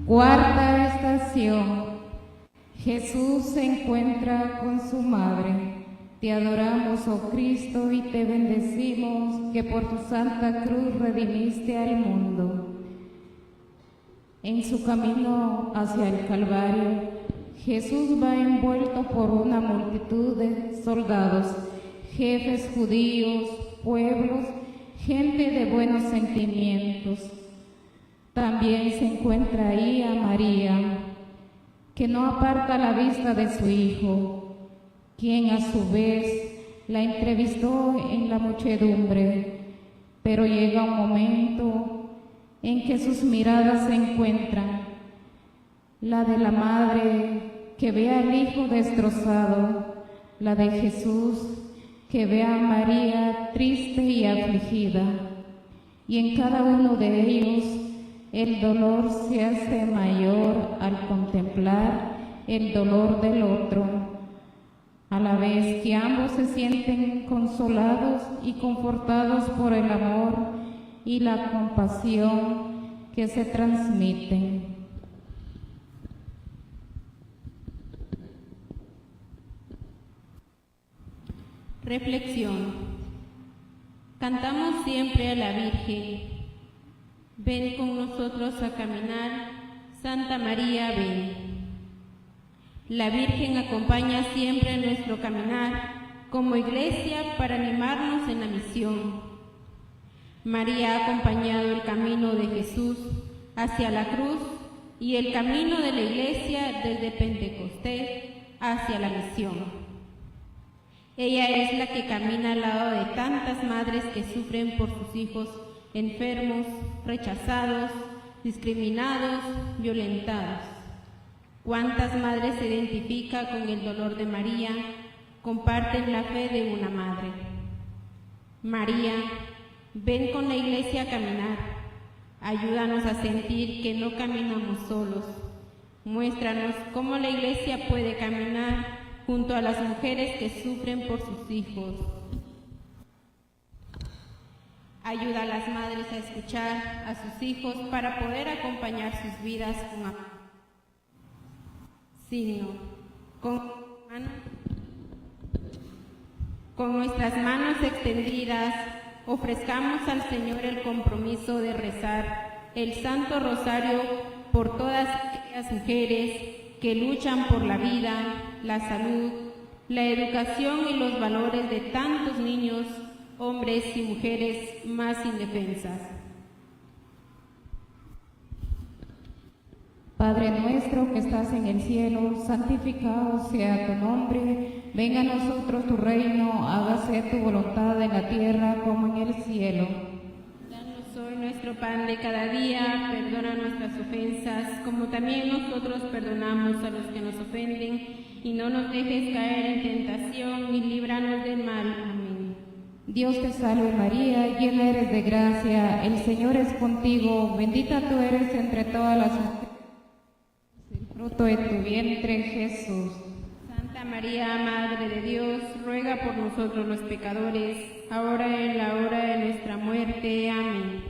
Cuarta estación. Jesús se encuentra con su madre. Te adoramos, oh Cristo, y te bendecimos que por tu santa cruz redimiste al mundo. En su camino hacia el Calvario, Jesús va envuelto por una multitud de soldados, jefes judíos, pueblos, gente de buenos sentimientos. También se encuentra ahí a María, que no aparta la vista de su hijo, quien a su vez la entrevistó en la muchedumbre, pero llega un momento en que sus miradas se encuentran, la de la madre que ve al hijo destrozado, la de Jesús que ve a María triste y afligida, y en cada uno de ellos el dolor se hace mayor al contemplar el dolor del otro, a la vez que ambos se sienten consolados y confortados por el amor y la compasión que se transmiten. Reflexión. Cantamos siempre a la Virgen. Ven con nosotros a caminar, Santa María, ven. La Virgen acompaña siempre nuestro caminar como iglesia para animarnos en la misión. María ha acompañado el camino de Jesús hacia la cruz y el camino de la iglesia desde Pentecostés hacia la misión. Ella es la que camina al lado de tantas madres que sufren por sus hijos enfermos, rechazados, discriminados, violentados. ¿Cuántas madres se identifican con el dolor de María, comparten la fe de una madre? María, ven con la iglesia a caminar. Ayúdanos a sentir que no caminamos solos. Muéstranos cómo la iglesia puede caminar junto a las mujeres que sufren por sus hijos. Ayuda a las madres a escuchar a sus hijos para poder acompañar sus vidas con amor. Signo. Con nuestras manos extendidas, ofrezcamos al Señor el compromiso de rezar el Santo Rosario por todas aquellas mujeres que luchan por la vida, la salud, la educación y los valores de tantos niños, hombres y mujeres más indefensas. Padre nuestro que estás en el cielo, santificado sea tu nombre. Venga a nosotros tu reino, hágase tu voluntad en la tierra como en el cielo. Danos hoy nuestro pan de cada día, perdona nuestras ofensas, como también nosotros perdonamos a los que nos ofenden, y no nos dejes caer en tentación, y líbranos del mal. Amén. Dios te salve María, llena eres de gracia, el Señor es contigo, bendita tú eres entre todas las mujeres, el fruto de tu vientre, Jesús. Santa María, Madre de Dios, ruega por nosotros los pecadores, ahora y en la hora de nuestra muerte. Amén.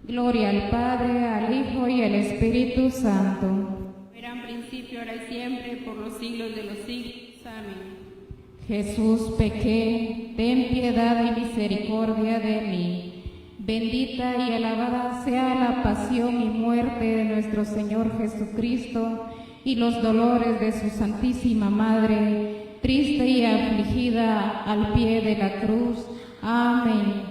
Gloria al Padre, al Hijo y al Espíritu Santo. Era en principio, ahora y siempre, por los siglos de los siglos. Amén. Jesús, pequé, ten piedad y misericordia de mí. Bendita y alabada sea la pasión y muerte de nuestro Señor Jesucristo y los dolores de su Santísima Madre, triste y afligida al pie de la cruz. Amén.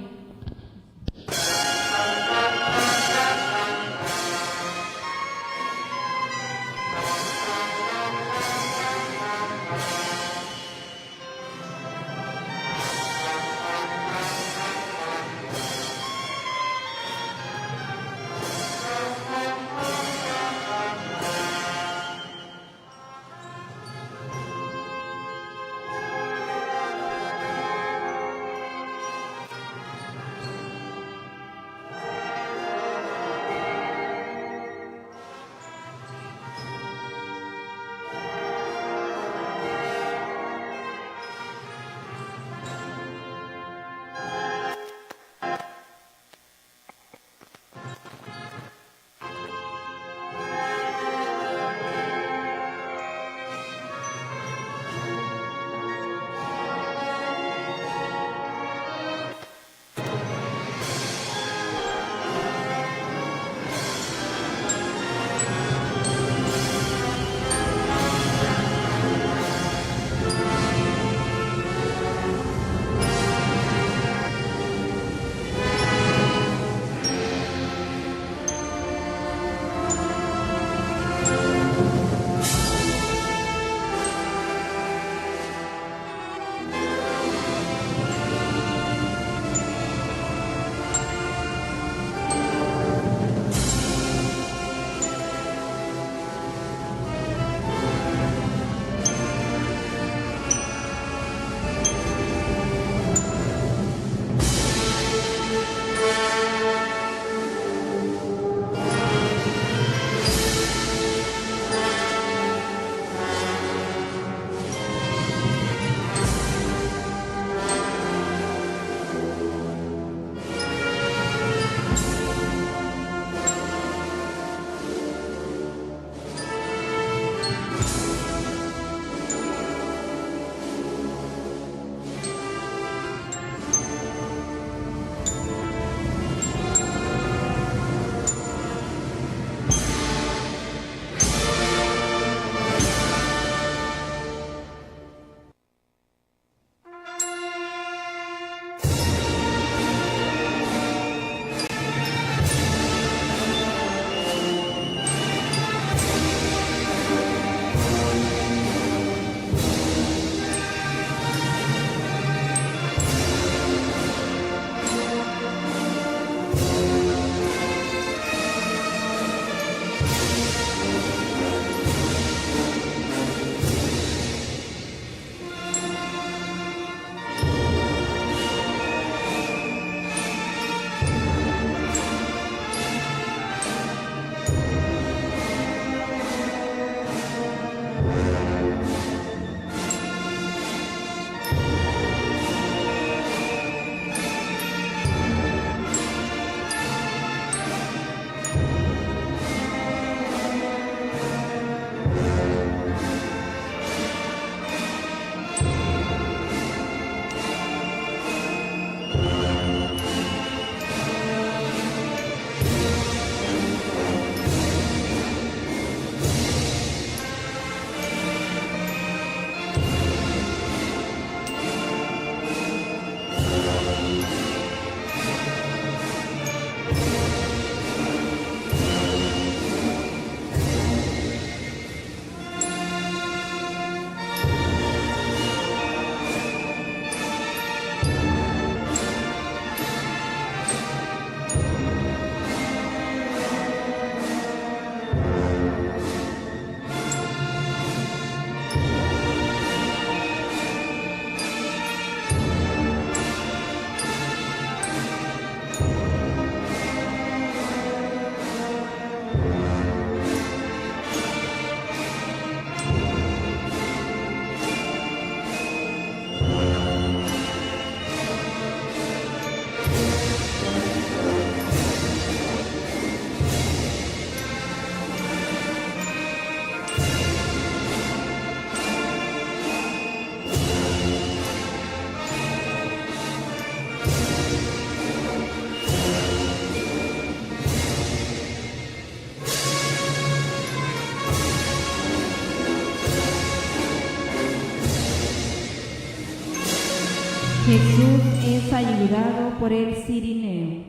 Jesús es ayudado por el Cirineo.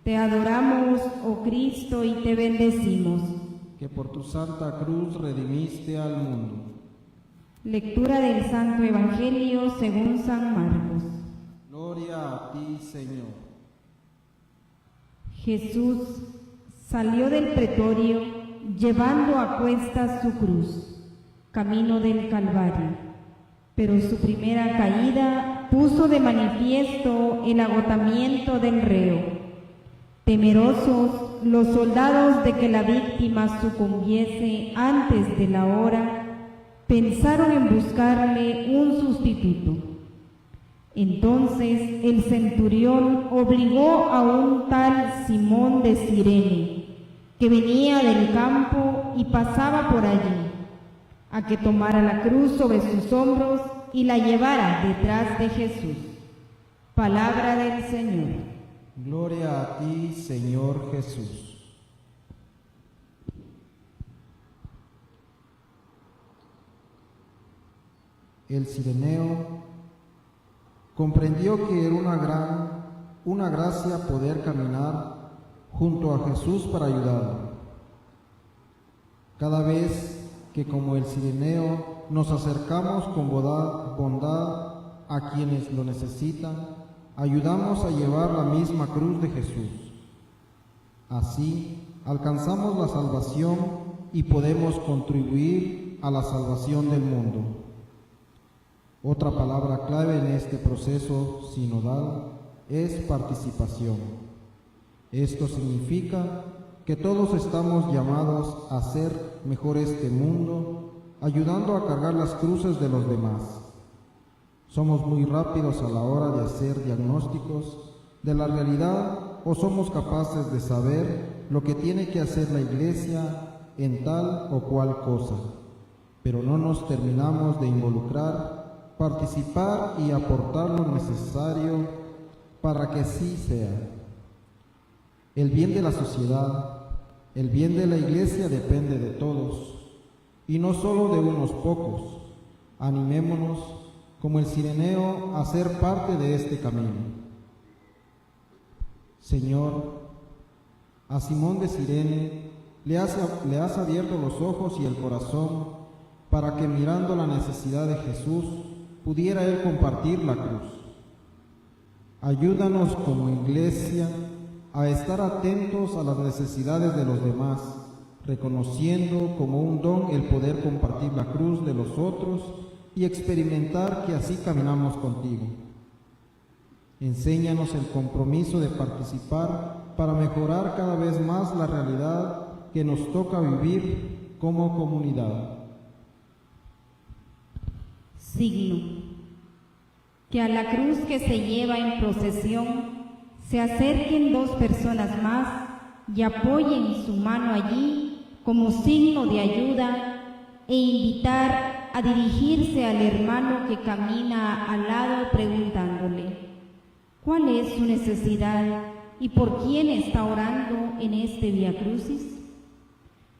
Te adoramos, oh Cristo, y te bendecimos. Que por tu santa cruz redimiste al mundo. Lectura del Santo Evangelio según San Marcos. Gloria a ti, Señor. Jesús salió del pretorio llevando a cuestas su cruz, camino del Calvario. Pero su primera caída puso de manifiesto el agotamiento del reo. Temerosos los soldados de que la víctima sucumbiese antes de la hora, pensaron en buscarle un sustituto. Entonces el centurión obligó a un tal Simón de Cirene, que venía del campo y pasaba por allí, a que tomara la cruz sobre sus hombros y la llevara detrás de Jesús. Palabra del Señor. Gloria a ti, Señor Jesús. El cireneo comprendió que era una gracia poder caminar junto a Jesús para ayudarlo. Cada vez que, como el cireneo, nos acercamos con bondad a quienes lo necesitan, ayudamos a llevar la misma cruz de Jesús. Así, alcanzamos la salvación y podemos contribuir a la salvación del mundo. Otra palabra clave en este proceso sinodal es participación. Esto significa que todos estamos llamados a hacer mejor este mundo, ayudando a cargar las cruces de los demás. Somos muy rápidos a la hora de hacer diagnósticos de la realidad o somos capaces de saber lo que tiene que hacer la Iglesia en tal o cual cosa, pero no nos terminamos de involucrar, participar y aportar lo necesario para que sí sea. El bien de la sociedad, el bien de la Iglesia depende de todos, y no solo de unos pocos. Animémonos, como el cireneo, a ser parte de este camino. Señor, a Simón de Cirene le has abierto los ojos y el corazón para que, mirando la necesidad de Jesús, pudiera él compartir la cruz. Ayúdanos como Iglesia a estar atentos a las necesidades de los demás, reconociendo como un don el poder compartir la cruz de los otros y experimentar que así caminamos contigo. Enséñanos el compromiso de participar para mejorar cada vez más la realidad que nos toca vivir como comunidad. Signo. Que a la cruz que se lleva en procesión se acerquen dos personas más y apoyen su mano allí como signo de ayuda e invitar a dirigirse al hermano que camina al lado preguntándole: ¿cuál es su necesidad y por quién está orando en este Vía Crucis?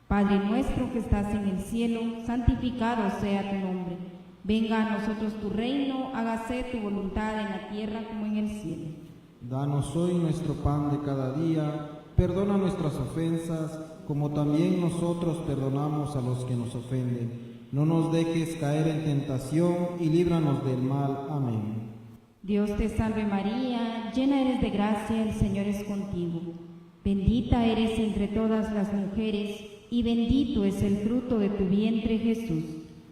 Padre nuestro que estás en el cielo, santificado sea tu nombre. Venga a nosotros tu reino, hágase tu voluntad en la tierra como en el cielo. Danos hoy nuestro pan de cada día, perdona nuestras ofensas, como también nosotros perdonamos a los que nos ofenden. No nos dejes caer en tentación y líbranos del mal. Amén. Dios te salve María, llena eres de gracia, el Señor es contigo. Bendita eres entre todas las mujeres, y bendito es el fruto de tu vientre, Jesús.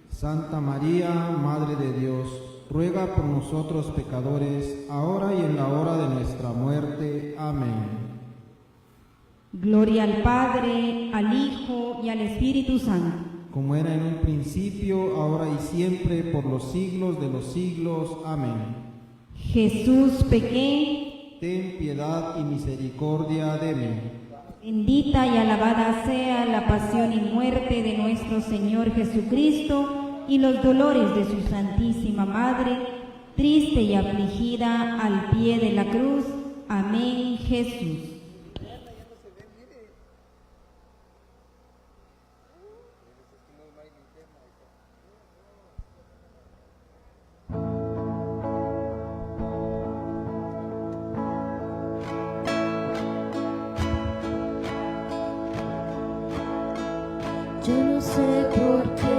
Santa María, Madre de Dios, ruega por nosotros pecadores, ahora y en la hora de nuestra muerte. Amén. Gloria al Padre, al Hijo y al Espíritu Santo. Como era en un principio, ahora y siempre, por los siglos de los siglos. Amén. Jesús, pequé. Ten piedad y misericordia de mí. Bendita y alabada sea la pasión y muerte de nuestro Señor Jesucristo, y los dolores de su Santísima Madre, triste y afligida al pie de la cruz. Amén, Jesús. no sé por qué